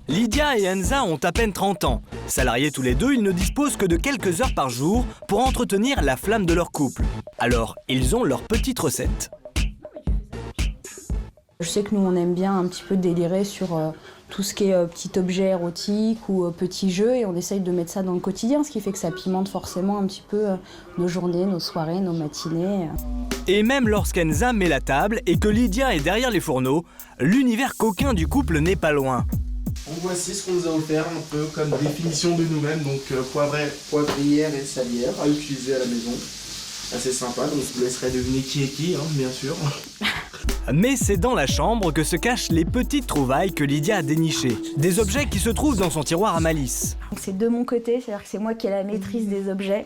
Lydia et Enza ont à peine 30 ans. Salariés tous les deux, ils ne disposent que de quelques heures par jour pour entretenir la flamme de leur couple. Alors, ils ont leur petite recette. Je sais que nous, on aime bien un petit peu délirer sur tout ce qui est petit objet érotique ou petit jeu, et on essaye de mettre ça dans le quotidien, ce qui fait que ça pimente forcément un petit peu nos journées, nos soirées, nos matinées. Et même lorsqu'Enza met la table et que Lydia est derrière les fourneaux, l'univers coquin du couple n'est pas loin. Voici ce qu'on nous a offert un peu comme définition de nous-mêmes, donc poivrière et salière à utiliser à la maison. Assez sympa, donc je vous laisserai deviner qui est qui, bien sûr. Mais c'est dans la chambre que se cachent les petites trouvailles que Lydia a dénichées. Des objets qui se trouvent dans son tiroir à malice. C'est de mon côté, c'est-à-dire que c'est moi qui ai la maîtrise des objets.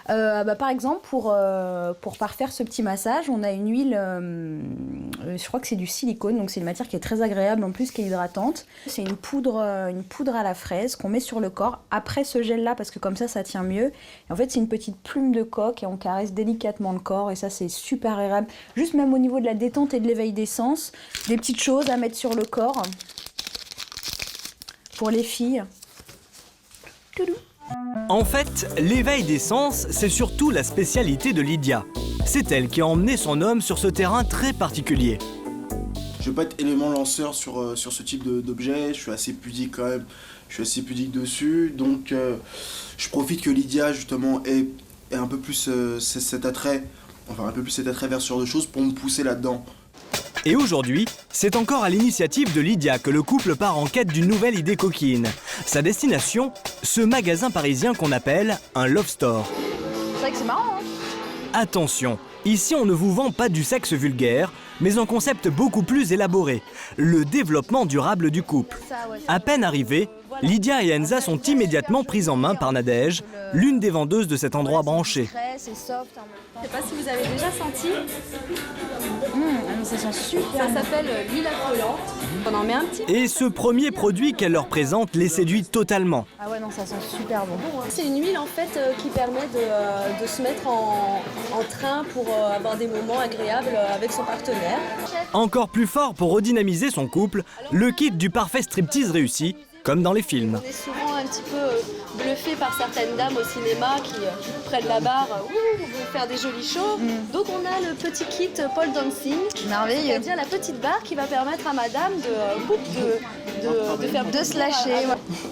Par exemple, pour parfaire ce petit massage, on a une huile, je crois que c'est du silicone, donc c'est une matière qui est très agréable, en plus qui est hydratante. C'est une poudre à la fraise qu'on met sur le corps après ce gel-là, parce que comme ça tient mieux. Et en fait, c'est une petite plume de coque et on caresse délicatement le corps, et ça, c'est super agréable. Juste même au niveau de la détente et de l'éveil des sens, des petites choses à mettre sur le corps pour les filles. Toudou. En fait, l'éveil des sens, c'est surtout la spécialité de Lydia. C'est elle qui a emmené son homme sur ce terrain très particulier. Je veux pas être élément lanceur sur ce type d'objet, je suis assez pudique quand même, je suis assez pudique dessus, donc je profite que Lydia justement ait un peu plus cet attrait vers ce genre de choses pour me pousser là-dedans. Et aujourd'hui, c'est encore à l'initiative de Lydia que le couple part en quête d'une nouvelle idée coquine. Sa destination, ce magasin parisien qu'on appelle un love store. C'est vrai que c'est marrant, hein ? Attention, ici on ne vous vend pas du sexe vulgaire, mais un concept beaucoup plus élaboré, le développement durable du couple. À peine arrivés, Lydia et Enza sont immédiatement prises en main par Nadège, l'une des vendeuses de cet endroit branché. Je sais pas si vous avez déjà senti. Ça sent super. Ça s'appelle l'huile affolante. On en met un petit. Et ce premier produit qu'elle leur présente les séduit totalement. Ah ouais, non, ça sent super bon. C'est une huile en fait qui permet de se mettre en train pour avoir des moments agréables avec son partenaire. Encore plus fort pour redynamiser son couple, le kit du parfait striptease réussi, comme dans les films. On est souvent un petit peu bluffé par certaines dames au cinéma qui prennent la barre, vont faire des jolis shows. Donc on a le petit kit pole dancing, merveilleux. C'est-à-dire la petite barre qui va permettre à madame de se lâcher.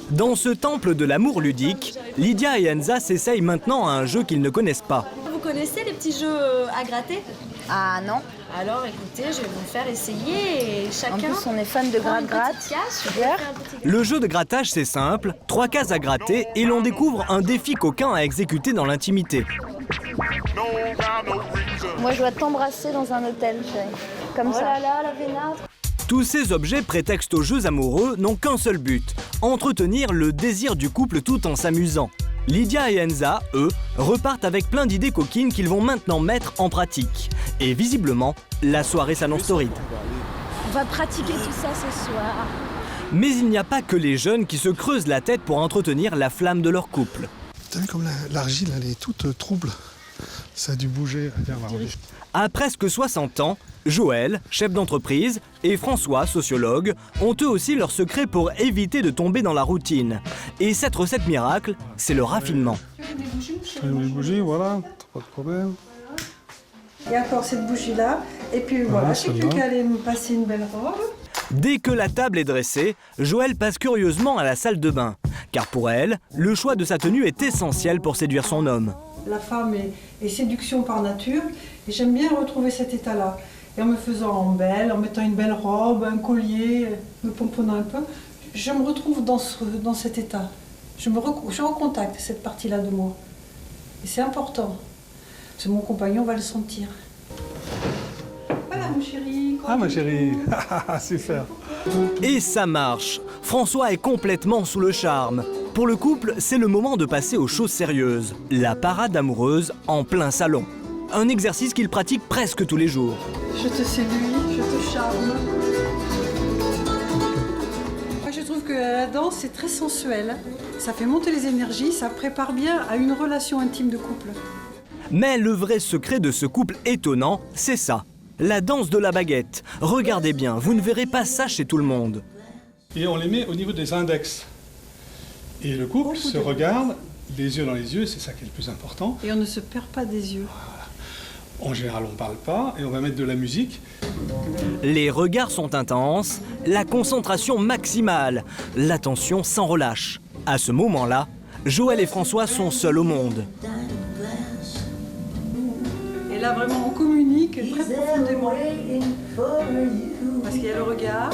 Dans ce temple de l'amour ludique, Lydia et Enza s'essayent maintenant à un jeu qu'ils ne connaissent pas. Vous connaissez les petits jeux à gratter ? Ah non. Alors écoutez, je vais vous faire essayer et chacun... En plus, on est fan de gratte-gratte. Super. Le jeu de grattage, c'est simple, 3 cases à gratter et l'on découvre un défi coquin à exécuter dans l'intimité. Moi, je dois t'embrasser dans un hôtel, chérie. Comme ça. Oh là là, la vénard. Tous ces objets prétextes aux jeux amoureux n'ont qu'un seul but, entretenir le désir du couple tout en s'amusant. Lydia et Enza, eux, repartent avec plein d'idées coquines qu'ils vont maintenant mettre en pratique. Et visiblement, la soirée s'annonce torride. On va pratiquer tout ça ce soir. Mais il n'y a pas que les jeunes qui se creusent la tête pour entretenir la flamme de leur couple. T'as vu comme l'argile, elle est toute trouble. Ça a dû bouger. À presque 60 ans, Joël, chef d'entreprise, et François, sociologue, ont eux aussi leur secret pour éviter de tomber dans la routine. Et cette recette miracle, c'est le raffinement. Les bougies, voilà, pas de problème. Et encore cette bougie-là. Et puis voilà, je sais plus qu'elle allait me passer une belle robe. Dès que la table est dressée, Joël passe curieusement à la salle de bain. Car pour elle, le choix de sa tenue est essentiel pour séduire son homme. La femme est séduction par nature. Et j'aime bien retrouver cet état-là. Et en me faisant belle, en mettant une belle robe, un collier, me pomponnant un peu, je me retrouve dans cet état. Je recontacte cette partie-là de moi. Et c'est important. Parce que mon compagnon va le sentir. Voilà, mon chéri. Ah, ma chérie, super. Et ça marche. François est complètement sous le charme. Pour le couple, c'est le moment de passer aux choses sérieuses. La parade amoureuse en plein salon. Un exercice qu'il pratique presque tous les jours. Je te séduis, je te charme. Moi, je trouve que la danse, c'est très sensuel. Ça fait monter les énergies, ça prépare bien à une relation intime de couple. Mais le vrai secret de ce couple étonnant, c'est ça. La danse de la baguette. Regardez bien, vous ne verrez pas ça chez tout le monde. et on les met au niveau des index. Et le couple se regarde, les yeux dans les yeux, c'est ça qui est le plus important. Et on ne se perd pas des yeux. En général, on ne parle pas et on va mettre de la musique. Les regards sont intenses, la concentration maximale, l'attention sans relâche. À ce moment-là, Joël et François sont seuls au monde. Et là, vraiment, on communique très profondément. Parce qu'il y a le regard.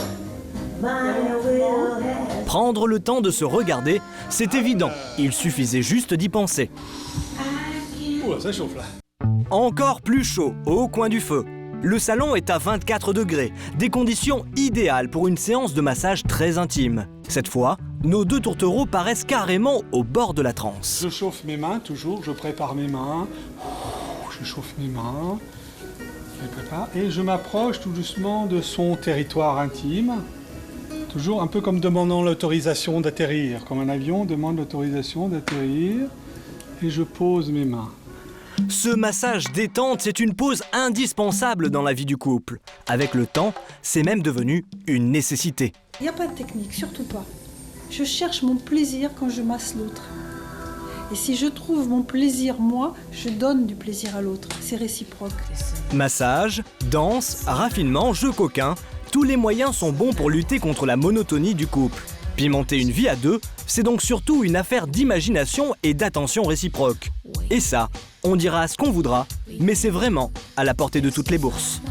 Prendre le temps de se regarder, c'est évident. Il suffisait juste d'y penser. Ouh, ça chauffe là. Encore plus chaud, au coin du feu. Le salon est à 24 degrés, des conditions idéales pour une séance de massage très intime. Cette fois, nos deux tourtereaux paraissent carrément au bord de la transe. Je chauffe mes mains, toujours, je prépare mes mains. Je chauffe mes mains, je les prépare, et je m'approche tout doucement de son territoire intime. Toujours un peu comme demandant l'autorisation d'atterrir, comme un avion demande l'autorisation d'atterrir, et je pose mes mains. Ce massage détente, c'est une pause indispensable dans la vie du couple. Avec le temps, c'est même devenu une nécessité. Il n'y a pas de technique, surtout pas. Je cherche mon plaisir quand je masse l'autre. Et si je trouve mon plaisir, moi, je donne du plaisir à l'autre. C'est réciproque. Massage, danse, raffinement, jeu coquin, tous les moyens sont bons pour lutter contre la monotonie du couple. Pimenter une vie à deux, c'est donc surtout une affaire d'imagination et d'attention réciproque. Et ça, on dira ce qu'on voudra, mais c'est vraiment à la portée de toutes les bourses.